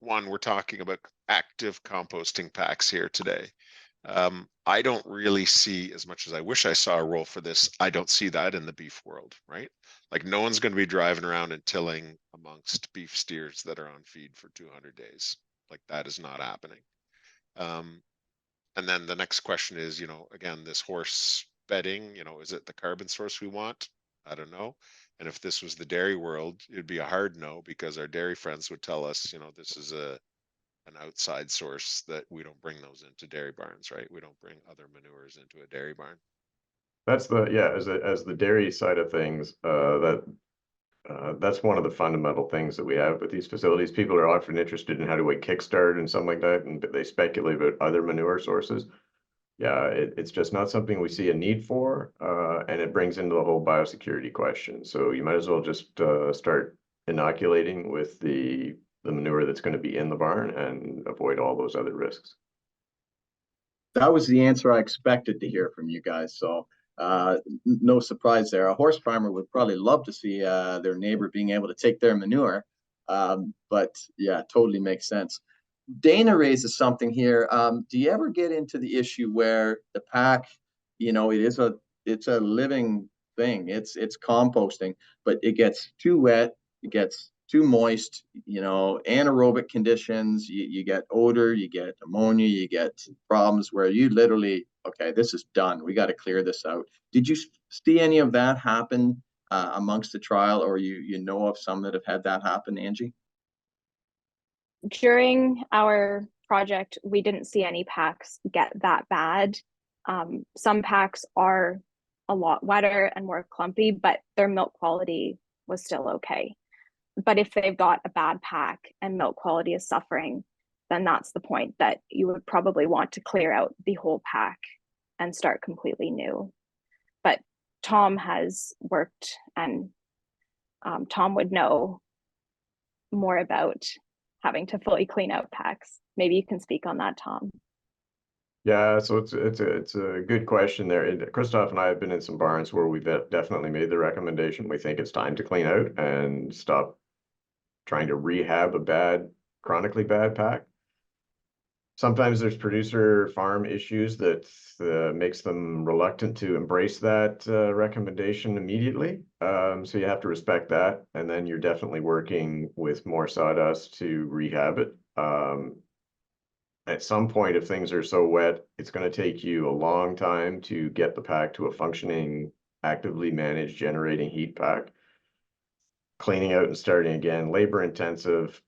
One, we're talking about active composting packs here today. I don't really see, as much as I wish I saw a role for this, I don't see that in the beef world, right? Like no one's gonna be driving around and tilling amongst beef steers that are on feed for 200 days. Like that is not happening. And then the next question is, again, this horse bedding, is it the carbon source we want? I don't know. And if this was the dairy world, it'd be a hard no, because our dairy friends would tell us, this is an outside source, that we don't bring those into dairy barns, right? We don't bring other manures into a dairy barn. That's as the dairy side of things, that's one of the fundamental things that we have with these facilities. People are often interested in how do we kickstart and something like that, and they speculate about other manure sources. Yeah, it's just not something we see a need for, and it brings into the whole biosecurity question. So you might as well just start inoculating with the manure that's going to be in the barn and avoid all those other risks. That was the answer I expected to hear from you guys. So no surprise there. A horse farmer would probably love to see their neighbor being able to take their manure. But yeah, totally makes sense. Dana raises something here. Do you ever get into the issue where the pack, it's a living thing. It's composting, but it gets too wet, it gets too moist, anaerobic conditions, you get odor, you get ammonia, you get problems where you literally, okay, this is done. We got to clear this out. Did you see any of that happen amongst the trial, or you know of some that have had that happen, Angie? During our project, we didn't see any packs get that bad. Some packs are a lot wetter and more clumpy, but their milk quality was still okay. But if they've got a bad pack and milk quality is suffering, then that's the point that you would probably want to clear out the whole pack and start completely new. But Tom has worked, and Tom would know more about having to fully clean out packs. Maybe you can speak on that, Tom. Yeah, so it's a good question there. And Christoph and I have been in some barns where we've definitely made the recommendation. We think it's time to clean out and stop trying to rehab a chronically bad pack. Sometimes there's producer farm issues that makes them reluctant to embrace that recommendation immediately. So you have to respect that. And then you're definitely working with more sawdust to rehab it. At some point, if things are so wet, it's going to take you a long time to get the pack to a functioning, actively managed generating heat pack. Cleaning out and starting again, labor intensive,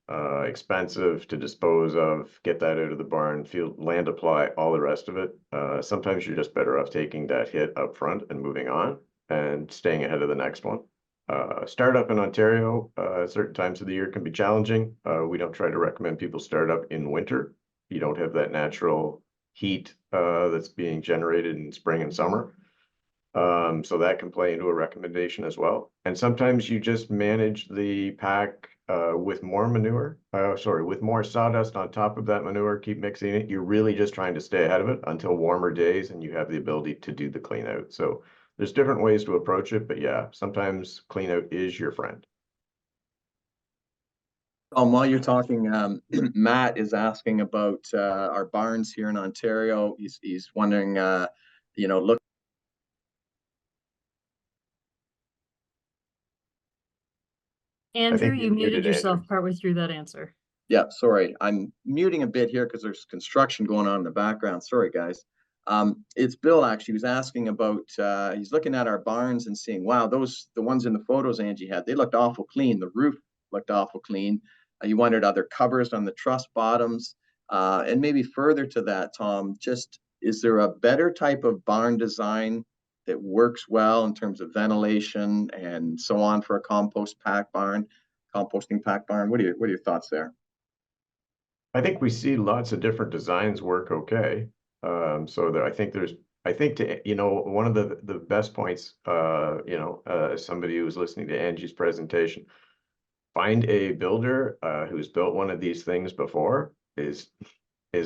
expensive to dispose of, get that out of the barn, field, land apply, all the rest of it. Sometimes you're just better off taking that hit up front and moving on and staying ahead of the next one. Startup in Ontario, certain times of the year can be challenging. We don't try to recommend people start up in winter. You don't have that natural heat that's being generated in spring and summer. So that can play into a recommendation as well. And sometimes you just manage the pack with more manure, with more sawdust on top of that manure, keep mixing it. You're really just trying to stay ahead of it until warmer days and you have the ability to do the clean out. So there's different ways to approach it, but yeah, sometimes clean out is your friend. While you're talking, Matt is asking about our barns here in Ontario. He's wondering, look. Andrew, you muted yourself Andrew. partway through that answer. Yeah, sorry. I'm muting a bit here because there's construction going on in the background. Sorry, guys. It's Bill actually was asking about, he's looking at our barns and seeing, wow, the ones in the photos Angie had, they looked awful clean. The roof looked awful clean. You wondered, are there covers on the truss bottoms? And maybe further to that, Tom, just is there a better type of barn design that works well in terms of ventilation and so on for a compost pack barn? composting pack barn? What are your thoughts there? I think we see lots of different designs work okay. So that I think to, you know, one of the best points, you know, as somebody who was listening to Angie's presentation, find a builder who's built one of these things before is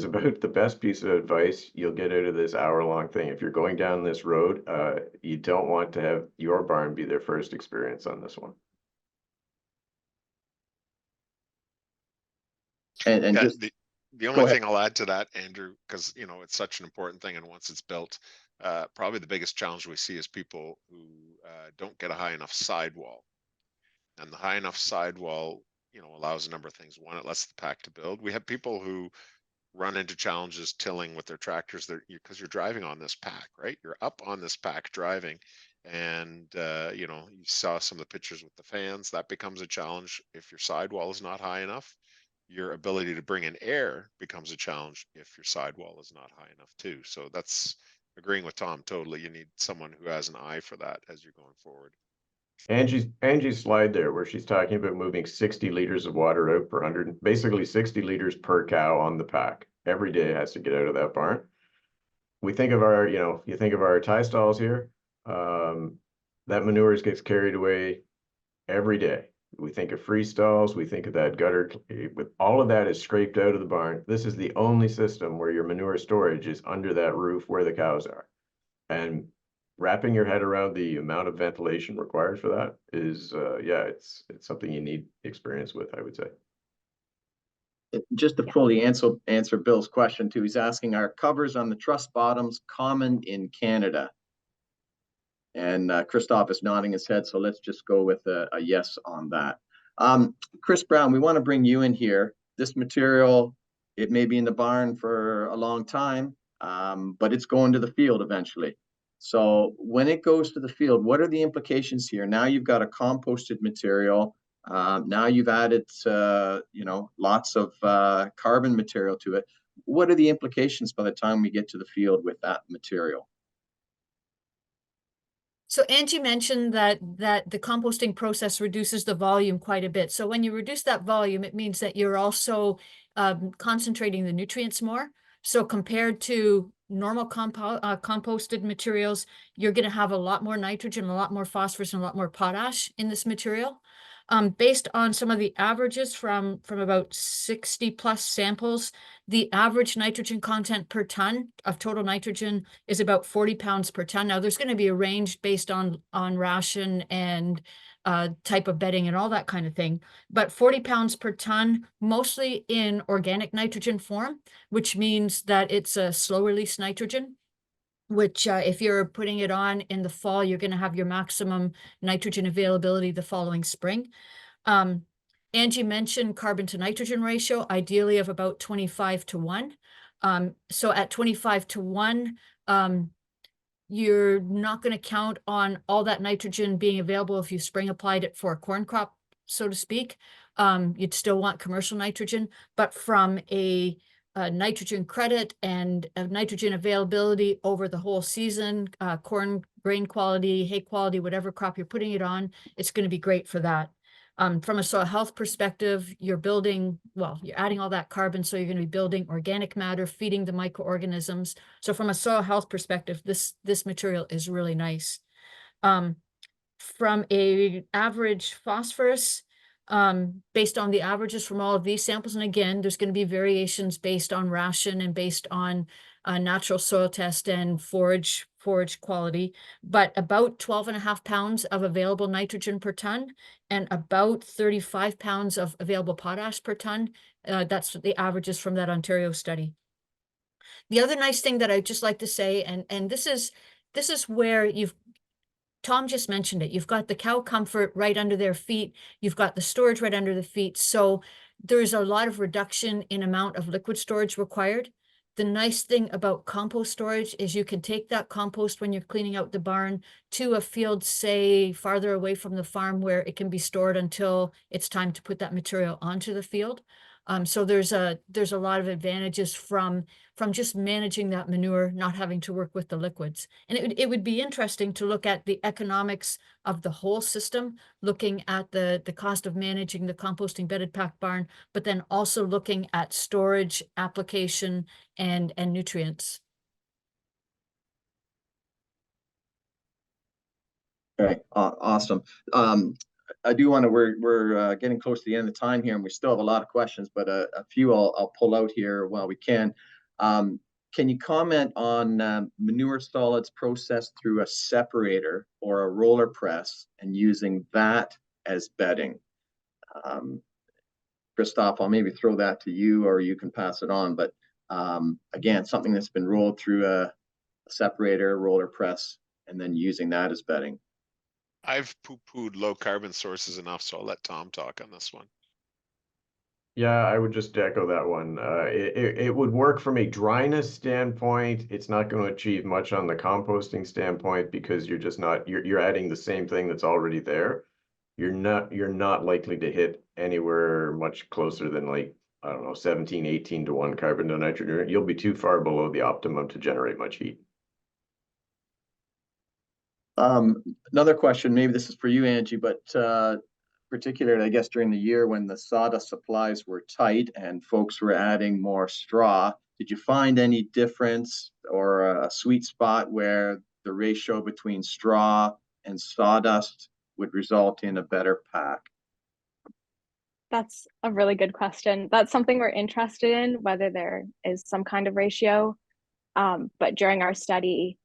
about the best piece of advice you'll get out of this hour-long thing. If you're going down this road, you don't want to have your barn be their first experience on this one. And Yeah, just the only ahead. thing I'll add to that, Andrew, because you know it's such an important thing, and once it's built, probably the biggest challenge we see is people who don't get a high enough sidewall. And the high enough sidewall, you know, allows a number of things. One, it lets the pack to build. We have people who run into challenges tilling with their tractors because you're driving on this pack, right? You're up on this pack driving, and you know, you saw some of the pictures with the fans. That becomes a challenge if your sidewall is not high enough. Your ability to bring in air becomes a challenge if your sidewall is not high enough too. So that's agreeing with Tom totally. You need someone who has an eye for that as you're going forward. Angie's slide there where she's talking about moving 60 liters of water out per 100, basically 60 liters per cow on the pack. Every day has to get out of that barn. We think of our, you know, you think of our tie stalls here, that manure gets carried away every day. We think of free stalls, we think of that gutter, with all of that is scraped out of the barn. This is the only system where your manure storage is under that roof where the cows are. And wrapping your head around the amount of ventilation required for that is, yeah, it's something you need experience with, I would say. Just to fully answer Bill's question too, he's asking, are covers on the truss bottoms common in Canada? And Christoph is nodding his head, so let's just go with a yes on that. Chris Brown, we want to bring you in here. This material, it may be in the barn for a long time, but it's going to the field eventually. So when it goes to the field, what are the implications here? Now you've got a composted material. Now you've added, you know, lots of carbon material to it. What are the implications by the time we get to the field with that material? So Angie mentioned that the composting process reduces the volume quite a bit. So when you reduce that volume, it means that you're also concentrating the nutrients more. So compared to normal composted materials, you're going to have a lot more nitrogen, a lot more phosphorus, and a lot more potash in this material. Based on some of the averages from about 60 plus samples, the average nitrogen content per ton of total nitrogen is about 40 pounds per ton. Now there's going to be a range based on ration and type of bedding and all that kind of thing, but 40 pounds per ton, mostly in organic nitrogen form, which means that it's a slow release nitrogen, which if you're putting it on in the fall, you're going to have your maximum nitrogen availability the following spring. Angie mentioned carbon to nitrogen ratio, ideally of about 25:1. So at 25:1, you're not going to count on all that nitrogen being available if you spring applied it for a corn crop, so to speak. You'd still want commercial nitrogen, but from a nitrogen credit and nitrogen availability over the whole season, corn grain quality, hay quality, whatever crop you're putting it on, it's going to be great for that. From a soil health perspective, you're adding all that carbon, so you're going to be building organic matter, feeding the microorganisms. So from a soil health perspective, this material is really nice. From a average phosphorus, based on the averages from all of these samples, and again, there's going to be variations based on ration and based on natural soil test and forage quality, but about 12.5 pounds of available nitrogen per ton and about 35 pounds of available potash per ton. That's the averages from that Ontario study. The other nice thing that I'd just like to say, and this is where Tom just mentioned it. You've got the cow comfort right under their feet. You've got the storage right under the feet. So there's a lot of reduction in amount of liquid storage required. The nice thing about compost storage is you can take that compost when you're cleaning out the barn to a field, say, farther away from the farm, where it can be stored until it's time to put that material onto the field. So there's a lot of advantages from just managing that manure, not having to work with the liquids. And it would be interesting to look at the economics of the whole system, looking at the cost of managing the composting bedded pack barn, but then also looking at storage, application, and nutrients. Okay, awesome. I do want to, we're getting close to the end of the time here, and we still have a lot of questions, but a few I'll pull out here while we can. Can you comment on manure solids processed through a separator or a roller press and using that as bedding? Christoph, I'll maybe throw that to you, or you can pass it on. But again, something that's been rolled through a separator, roller press, and then using that as bedding. I've poo-pooed low carbon sources enough, so I'll let Tom talk on this one. Yeah, I would just echo that one. It would work from a dryness standpoint. It's not going to achieve much on the composting standpoint because you're just not, you're adding the same thing that's already there. You're not likely to hit anywhere much closer than, like, I don't know, 17, 18 to 1 carbon to nitrogen. You'll be too far below the optimum to generate much heat. Another question, maybe this is for you, Angie, but particularly, I guess, during the year when the sawdust supplies were tight and folks were adding more straw, did you find any difference or a sweet spot where the ratio between straw and sawdust would result in a better pack? That's a really good question. That's something we're interested in, whether there is some kind of ratio. But during our study,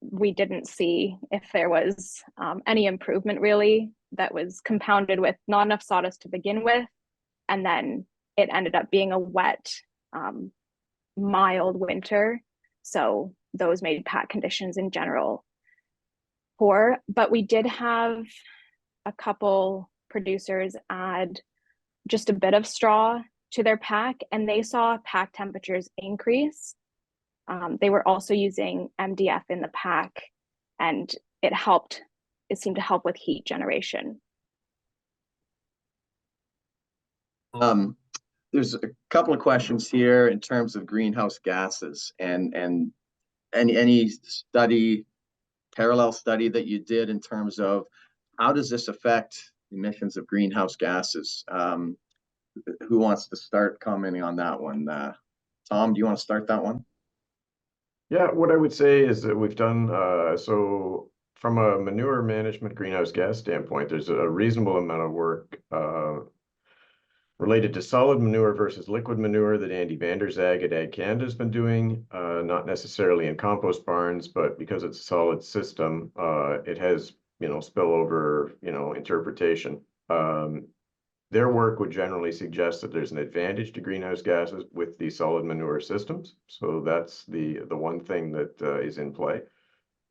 we didn't see if there was any improvement really that was compounded with not enough sawdust to begin with. And then it ended up being a wet, mild winter. So those made pack conditions in general poor. But we did have a couple producers add just a bit of straw to their pack, and they saw pack temperatures increase. They were also using MDF in the pack, and it seemed to help with heat generation. There's a couple of questions here in terms of greenhouse gases and any parallel study that you did in terms of how does this affect emissions of greenhouse gases? Who wants to start commenting on that one? Tom, do you want to start that one? Yeah, what I would say is that we've done, so from a manure management greenhouse gas standpoint, there's a reasonable amount of work related to solid manure versus liquid manure that Andy Vanderzag at Ag Canada has been doing, not necessarily in compost barns, but because it's a solid system, it has, spillover, interpretation. Their work would generally suggest that there's an advantage to greenhouse gases with the solid manure systems. So that's the one thing that is in play.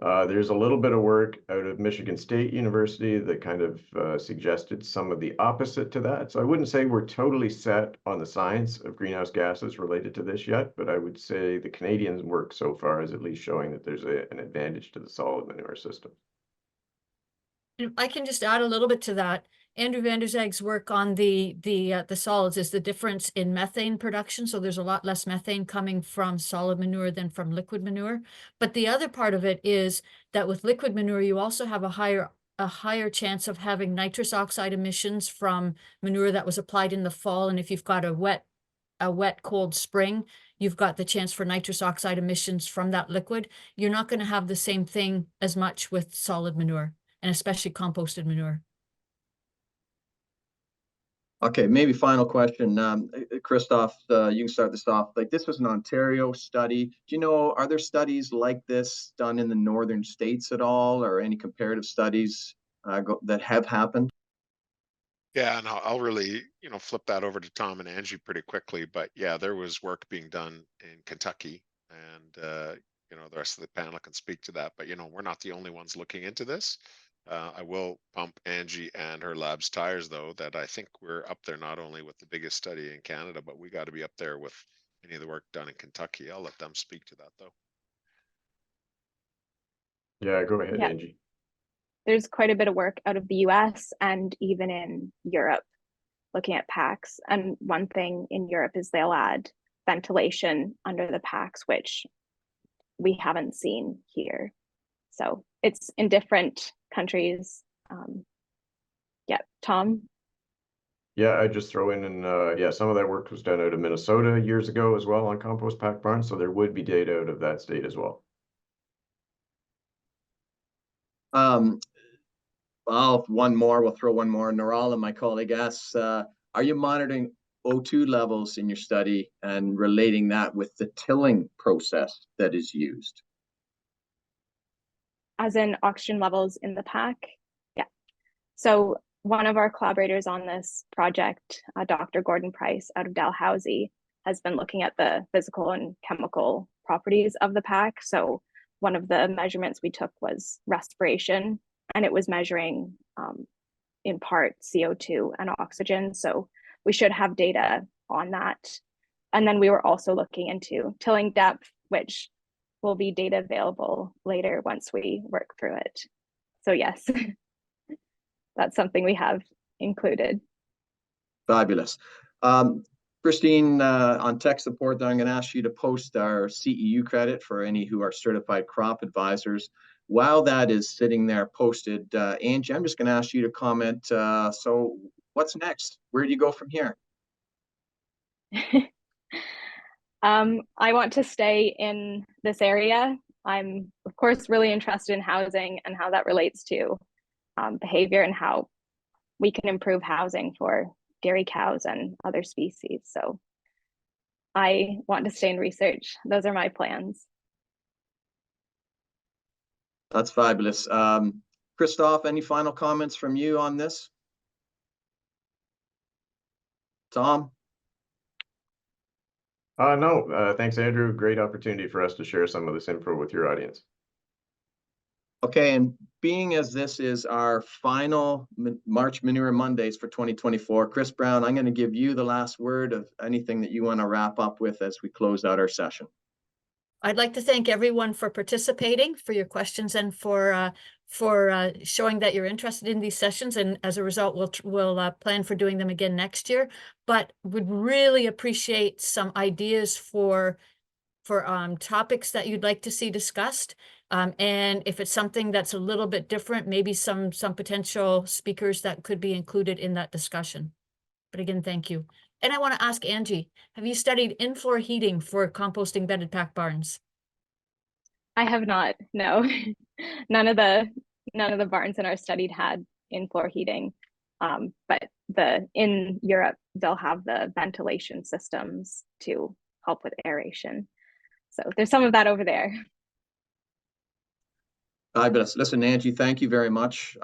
There's a little bit of work out of Michigan State University that kind of suggested some of the opposite to that. So I wouldn't say we're totally set on the science of greenhouse gases related to this yet, but I would say the Canadians' work so far is at least showing that there's an advantage to the solid manure system. I can just add a little bit to that. Andrew Vanderzag's work on the solids is the difference in methane production. So there's a lot less methane coming from solid manure than from liquid manure. But the other part of it is that with liquid manure, you also have a higher chance of having nitrous oxide emissions from manure that was applied in the fall. And if you've got a wet, cold spring, you've got the chance for nitrous oxide emissions from that liquid. You're not going to have the same thing as much with solid manure, and especially composted manure. Okay, maybe final question. Christoph, you can start this off. Like, this was an Ontario study. Do you know, are there studies like this done in the northern states at all, or any comparative studies that have happened? Yeah, and I'll really, flip that over to Tom and Angie pretty quickly. But yeah, there was work being done in Kentucky, and the rest of the panel can speak to that. But we're not the only ones looking into this. I will pump Angie and her lab's tires, though, that I think we're up there not only with the biggest study in Canada, but we got to be up there with any of the work done in Kentucky. I'll let them speak to that, though. Yeah, go ahead, Yeah. Angie. There's quite a bit of work out of the US and even in Europe looking at packs. And one thing in Europe is they'll add ventilation under the packs, which we haven't seen here. So it's in different countries. Yeah, Tom? Yeah, I just throw in and yeah, some of that work was done out of Minnesota years ago as well on compost pack barns, so there would be data out of that state as well. We'll throw one more. Nirala, my colleague, asks, are you monitoring O2 levels in your study and relating that with the tilling process that is used? As in oxygen levels in the pack? Yeah. So one of our collaborators on this project, Dr. Gordon Price out of Dalhousie, has been looking at the physical and chemical properties of the pack. So one of the measurements we took was respiration, and it was measuring in part CO2 and oxygen. So we should have data on that. And then we were also looking into tilling depth, which will be data available later once we work through it. So yes, that's something we have included. Fabulous. Christine, on tech support, I'm going to ask you to post our CEU credit for any who are certified crop advisors. While that is sitting there posted, Angie, I'm just going to ask you to comment. So what's next? Where do you go from here? I want to stay in this area. I'm, of course, really interested in housing and how that relates to behavior and how we can improve housing for dairy cows and other species. So I want to stay in research. Those are my plans. That's fabulous. Christoph, any final comments from you on this? Tom? No, thanks, Andrew. Great opportunity for us to share some of this info with your audience. Okay, and being as this is our final March Manure Mondays for 2024, Chris Brown, I'm going to give you the last word of anything that you want to wrap up with as we close out our session. I'd like to thank everyone for participating, for your questions, and for showing that you're interested in these sessions. And as a result, we'll plan for doing them again next year. But would really appreciate some ideas for topics that you'd like to see discussed. And if it's something that's a little bit different, maybe some potential speakers that could be included in that discussion. But again, thank you. And I want to ask Angie, have you studied in-floor heating for composting bedded pack barns? I have not, no. None of the barns in our study had in-floor heating. But in Europe, they'll have the ventilation systems to help with aeration. So there's some of that over there. Fabulous. Listen, Angie, thank you very much.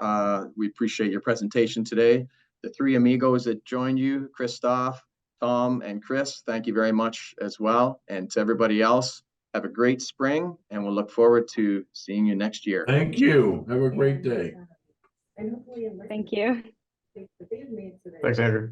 We appreciate your presentation today. The three amigos that joined you, Christoph, Tom, and Chris, thank you very much as well. And to everybody else, have a great spring, and we'll look forward to seeing you next year. Thank you. Have a great day. Thank you. Thanks, Andrew.